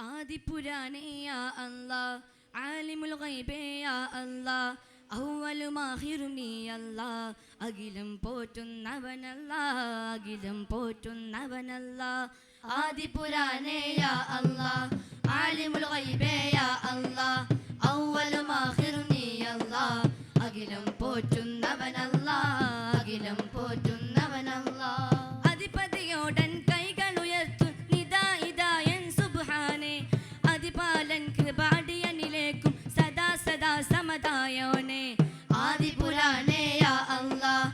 ആദിപുരാനേ യാ അല്ലാഹ്, ആലിമുൽ ഗൈബേ യാ അല്ലാഹ്, അവ്വലും ആഖിറും നീ അല്ലാഹ്, അഖിലം പോറ്റുന്നവനല്ലാഹ്, അഖിലം പോറ്റുന്നവനല്ലാഹ്. ആദിപുരാനേ യാ അല്ലാഹ്, ആലിമുൽ ഗൈബേ യാ അല്ലാഹ്, അവ്വലും ആഖിറും നീ അല്ലാഹ്, അഖിലം പോറ്റുന്നവനല്ലാഹ്, അഖിലം പോറ്റുന്നവനല്ലാഹ്. അധിപതിയോടൻ കൈകളുയർത്തു നിദായിദായൻ സുബ്ഹാനേ, അതിപാലൻ കൃപാടിയനിലേക്കും സദാ സദാ സമതായോനെ. ആദിപുരാനേ യാ അല്ലാഹ്,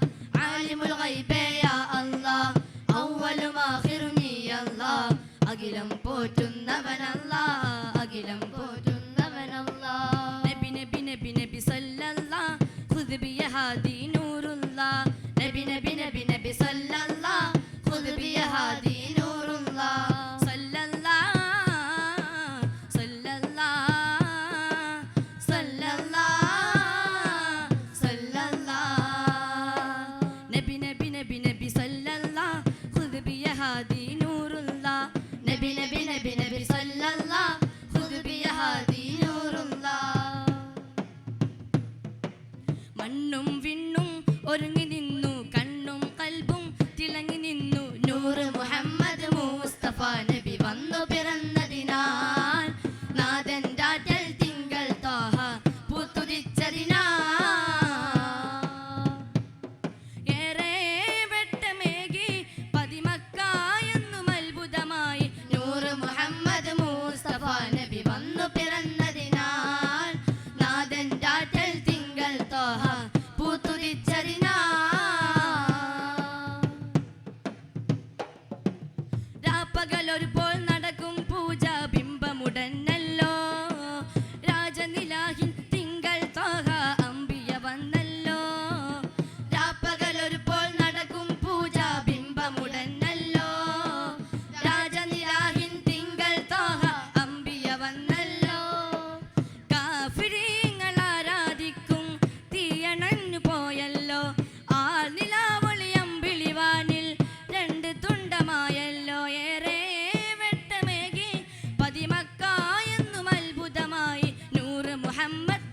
ആലിമുൽ ഗൈബേ യാ അല്ലാഹ്, അവ്വലും ആഖിറും നീ അല്ലാഹ്, അഖിലം പോറ്റുന്നവനല്ലാഹ്, അഖിലം പോറ്റുന്നവനല്ലാഹ്. നബി നബി നബി നബി സല്ലല്ലാഹ്, ഖുദ് ബി ഹാദി നൂറുല്ലാഹ്. നബി നബി നബി നബി സല്ലല്ലാഹ്, ഖുദ് ബി ഹാദി നൂറുല്ലാഹ്. സല്ലല്ലാഹ് സല്ലല്ലാഹ് സല്ലല്ലാഹ് സല്ലല്ലാഹ്. നബി നബി നബി നബി സല്ലല്ലാഹ്, ഖുദ് ബി ഹാദി നൂറുല്ലാഹ്. നബി നബി നബി നബി സല്ലല്ലാഹ്, ഖുദ് ബി ഹാദി നൂറുല്ലാഹ്. മണ്ണും വിണ്ണും ഒരുങ്ങി നിന്നു, കണ്ണും കൽബും തിളങ്ങി നിന്നു. നൂറ് മുഹമ്മദ് മുസ്തഫ നബി വന്നു പിറന്നതിനാൽ, നാഥന്റെ ആറ്റൽ തിങ്കൾ ത്വാഹ പൂത്തുദിച്ചതിനാൽ. ഏറെ വെട്ടമേകി പതിമക്ക എന്നും അത്ഭുതമായി, നൂറ് മുഹമ്മദ് മുസ്തഫ നബി വന്നു പിറന്നതിനാൽ, നാഥന്റെ ആറ്റൽ തിങ്കൾ ത്വാഹ പൂത്തുദിച്ചതിനാൽ. രാപ്പകലൊരുപോൾ നടക്കും പൂജ ബിംബമുടനല്ലോ, രാജനിലാഹിൻ തിങ്കൾ ത്വാഹ അമ്പിയ വന്നല്ലോ. രാപ്പകലൊരുപോൾ നടക്കും പൂജ ബിംബമുടനല്ലോ, രാജനിലാഹിൻ തിങ്കൾ ത്വാഹ അമ്പിയ വന്നല്ലോ. കാഫിരീങ്ങൾ ആരാധിക്കും തീയണഞ്ഞു പോയല്ലോ, ആ നിലാവൊളി അമ്പിളിവാനിൽ രണ്ട് തുണ്ടമായല്ലോ. ഏറെ വെട്ടമേകി പതിമക്ക എന്നും അത്ഭുതമായി, നൂറ് മുഹമ്മദ്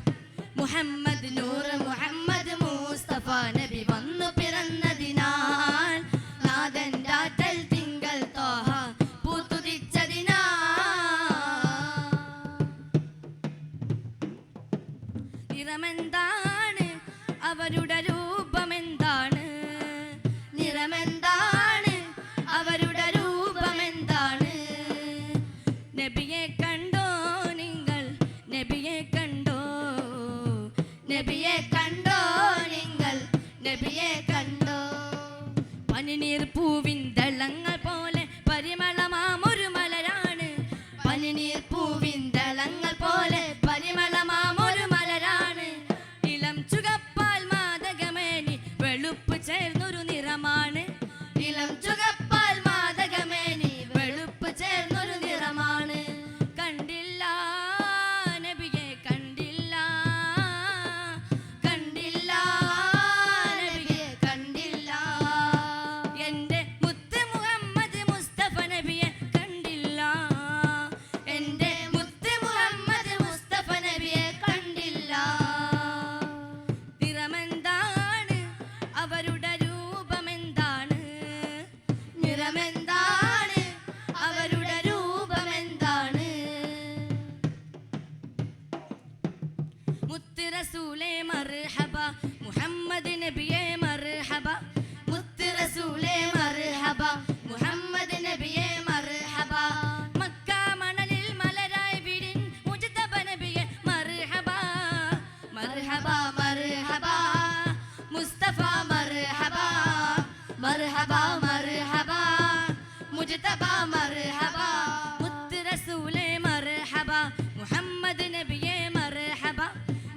മുഹമ്മദ് നൂറ് മുഹമ്മദ് മുസ്തഫ നബി വന്നു പിറന്നതിനാൽ, നാഥന്റെ ആറ്റൽ തിങ്കൾ ത്വാഹ പൂത്തുദിച്ചതിനാൽ. നിറമെന്താണ് അവരുടെ രൂപമെന്താണ്, നിറമെന്താണ് അവരുടെ രൂപമെന്താണ്. നബിയെ കണ്ടോ നിങ്ങൾ, നബിയെ കണ്ടോ, നബിയെ കണ്ടോ നിങ്ങൾ, നബിയെ കണ്ടോ. പനിനീർ പൂവിൻ ദളങ്ങൾ പോലെ പരിമളമാമൊരു മലരാണ്, പനിനീർ പൂവിൻ ദളങ്ങൾ പോലെ പരിമളമാമൊരു മലരാണ്. ഇളം ചുകപ്പാൽ മാദകമേനി വെളുപ്പ് ചേർന്നൊരു നിറമാണ്, ഇളം ചുകപ്പാൽ മാദകമേനി വെളുപ്പ് ചേർന്നൊരു നിറമാണ്. കണ്ടില്ല നബിയെ കണ്ടില്ല, കണ്ടില്ല നബിയെ കണ്ടില്ല. എൻ്റെ മുത്ത് മുഹമ്മദ് മുസ്തഫ നബിയെ കണ്ടില്ല, എൻ്റെ മുത്ത് മുഹമ്മദ് മുസ്തഫ നബിയെ കണ്ടില്ല. നിറമെന്താണ് അവരുടെ രൂപമെന്താണ്, നിറമെന്താണ് അവരുടെ രൂപമെന്താണ്. മുത്ത് റസൂലേ മർഹബ, മുഹമ്മദ് നബിയെ മർഹബ. മുത്ത് റസൂലേ മർഹബ, മുഹമ്മദ് നബിയെ മർഹബ. മക്ക മണലിൽ മലരായി വിരിൻ മുജ്തബ നബിയെ മർഹബ, മർഹബ മർഹബ മുസ്തഫ മർഹബ, മർഹബ മർഹബ മുജ്തബ മർഹബ. മുത്ത് റസൂലേ മർഹബ, മുഹമ്മദ് നബിയെ മർഹബ.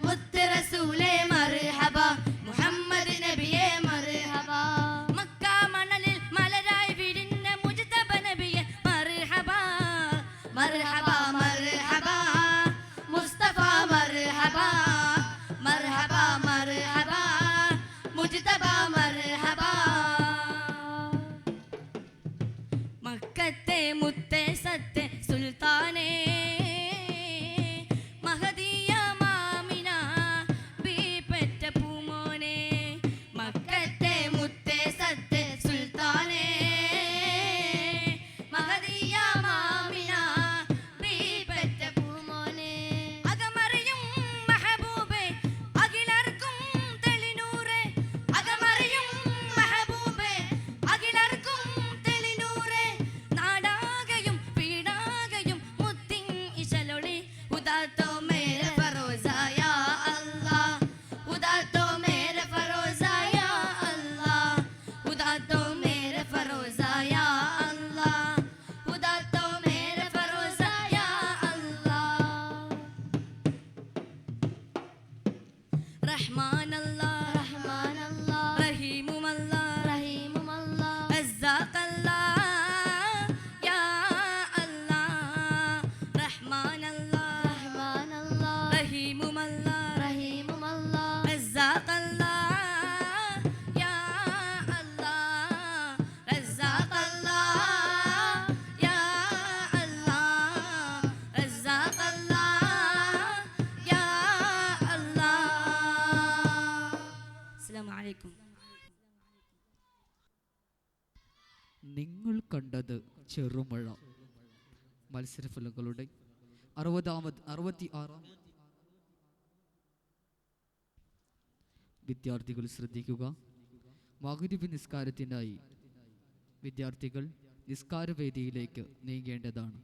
മുത്ത് റസൂലേ മർഹബ, മുഹമ്മദ് നബിയെ മർഹബ. മക്ക മണലിൽ മലരായി വിരിഞ്ഞ മുജ്തബ നബിയെ മർഹബ, മർഹബ മർഹബ മുസ്തഫ മർഹബ, മർഹബ മർഹബ മുജ്തബ മർഹബ. മക്കത്തെ മുത്തേ സത്തെ സുൽത്താനേ മഹദിയ മാമിന ബീപെറ്റ പൂമോനെ മക്കത്തെ മുത്തേ സത്തെ സുൽത്താനേ മഹദിയ മാമിന ബീപെറ്റ പൂമോനെ അകമറിയും മെഹബൂബേ അഖിലർക്കും തെളിനൂറേ അകമറിയും മെഹബൂബേ അഖിലർക്കും തെളിനൂറേ നാടാകയും വീടാകയും മുത്തിൻ ഇശലൊളി ഉദാത്തോ മേരെ ഫറോസാ യാ അല്ലാഹ് ഉദാത്തോ മേരെ ഫറോസാ യാ അല്ലാഹ് ഉദാത്തോ മേരെ ഫറോസാ യാ അല്ലാഹ് ഉദാത്തോ മേരെ ഫറോസാ യാ അല്ലാഹ് റഹ്മാൻ അല്ലാഹ് റഹ്മാൻ അല്ലാഹ് റഹീമും അല്ലാഹ് റഹീമും അല്ലാഹ് റസ്സാഖ് അല്ലാഹ് യാ അല്ലാഹ് റഹ്മാൻ അല്ലാഹ് റഹ്മാൻ അല്ലാഹ് റഹീമും അല്ലാഹ് റഹീമും അല്ലാഹ് റസ്സാഖ് അല്ലാഹ് യാ അല്ലാഹ് റസ്സാഖ് അല്ലാഹ് യാ അല്ലാഹ് റസ്സാഖ് അല്ലാഹ് യാ അല്ലാഹ് അസ്സലാമു അലൈക്കും നിങ്ങൾ കണ്ടത് ചെറുമഴ മത്സരഫലങ്ങളുടെ 66 വിദ്യാർത്ഥികൾ ശ്രദ്ധിക്കുക. മഗ്‌രിബ് നിസ്കാരത്തിനായി വിദ്യാർത്ഥികൾ നിസ്കാരവേദിയിലേക്ക് നീങ്ങേണ്ടതാണ്.